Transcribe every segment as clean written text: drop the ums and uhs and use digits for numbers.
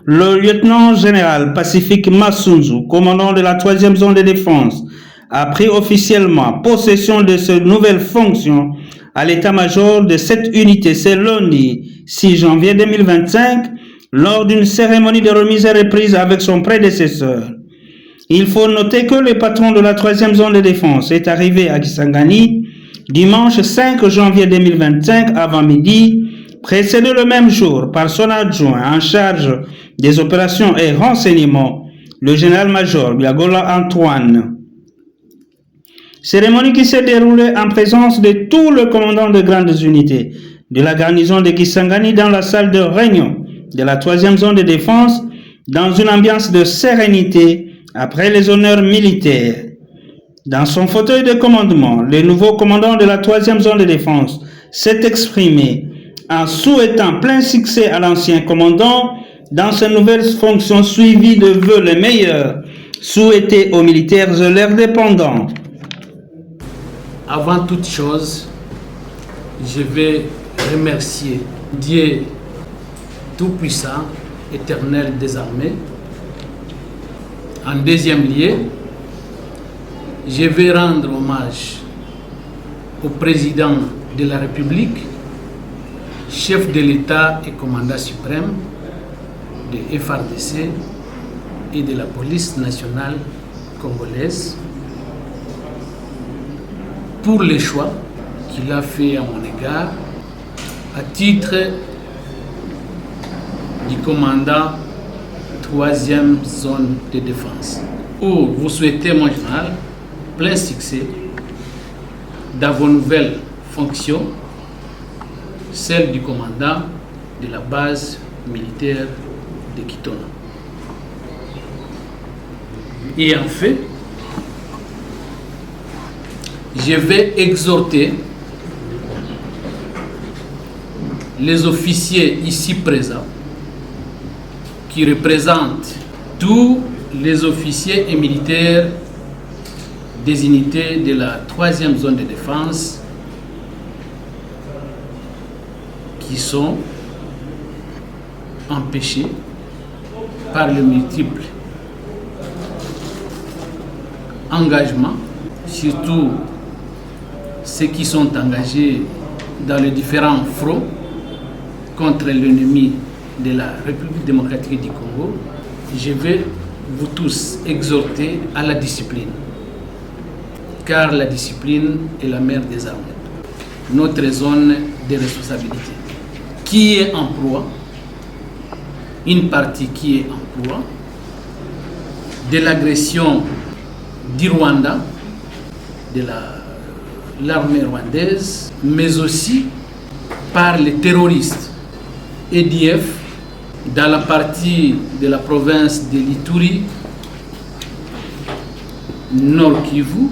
le lieutenant-général Pacifique Massunzu, commandant de la 3e zone de défense, a pris officiellement possession de ses nouvelles fonctions à l'état-major de cette unité ce lundi 6 janvier 2025 lors d'une cérémonie de remise et reprise avec son prédécesseur. Il faut noter que le patron de la 3e zone de défense est arrivé à Kisangani dimanche 5 janvier 2025 avant midi, précédé le même jour par son adjoint en charge des opérations et renseignements, le général-major Biagola Antoine. Cérémonie qui s'est déroulée en présence de tout le commandant de grandes unités de la garnison de Kisangani dans la salle de réunion de la 3e zone de défense dans une ambiance de sérénité après les honneurs militaires. Dans son fauteuil de commandement, le nouveau commandant de la 3e zone de défense s'est exprimé en souhaitant plein succès à l'ancien commandant dans ses nouvelles fonctions suivies de vœux les meilleurs souhaités aux militaires et leurs dépendants. Avant toute chose, je vais remercier Dieu Tout-Puissant, éternel des armées. En deuxième lieu, je vais rendre hommage au président de la République, chef de l'État et commandant suprême de FARDC et de la police nationale congolaise, pour les choix qu'il a fait à mon égard à titre du commandant 3e zone de défense. Pour vous souhaiter, mon général, plein succès dans vos nouvelles fonctions, celle du commandant de la base militaire de Kitona. Et en fait, je vais exhorter les officiers ici présents qui représentent tous les officiers et militaires des unités de la 3e zone de défense qui sont empêchés par le multiple engagement, surtout ceux qui sont engagés dans les différents fronts contre l'ennemi de la République démocratique du Congo. Je vais vous tous exhorter à la discipline, car la discipline est la mère des armées. Notre zone de responsabilité, qui est en proie, une partie qui est en proie de l'agression du Rwanda, de l'armée rwandaise, mais aussi par les terroristes EDF dans la partie de la province de l'Ituri, Nord Kivu,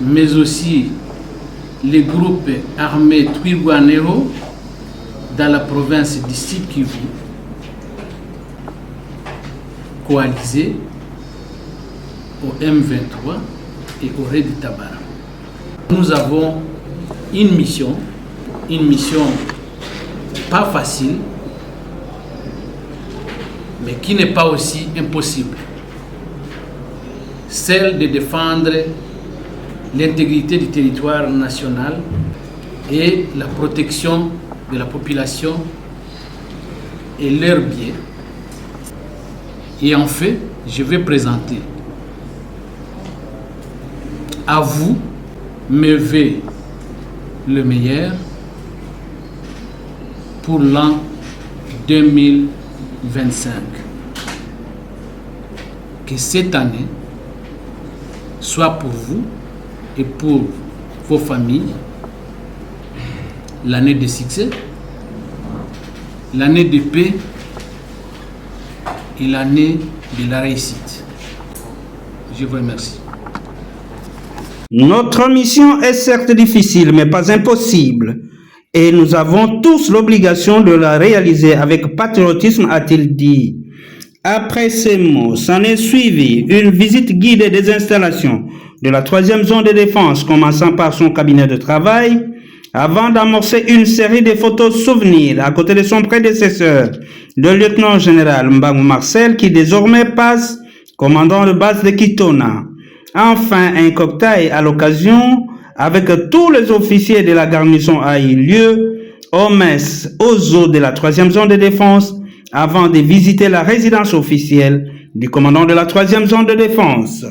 mais aussi les groupes armés Twirwaneho dans la province du Sud Kivu, coalisés au M23 et au Red Tabara. Nous avons une mission pas facile, mais qui n'est pas aussi impossible. Celle de défendre l'intégrité du territoire national et la protection de la population et leurs biens. Et en fait, je vais présenter à vous mes vœux le meilleur pour l'an 2025. Que cette année soit pour vous et pour vos familles l'année de succès, l'année de paix et l'année de la réussite. Je vous remercie. Notre mission est certes difficile, mais pas impossible. Et nous avons tous l'obligation de la réaliser avec patriotisme, a-t-il dit. Après ces mots, s'en est suivi une visite guidée des installations de la 3e zone de défense, commençant par son cabinet de travail, avant d'amorcer une série de photos souvenirs à côté de son prédécesseur, le lieutenant-général Mbangou Marcel, qui désormais passe commandant de base de Kitona. Enfin, un cocktail à l'occasion avec tous les officiers de la garnison a eu lieu au mess aux eaux de la 3e zone de défense avant de visiter la résidence officielle du commandant de la 3e zone de défense.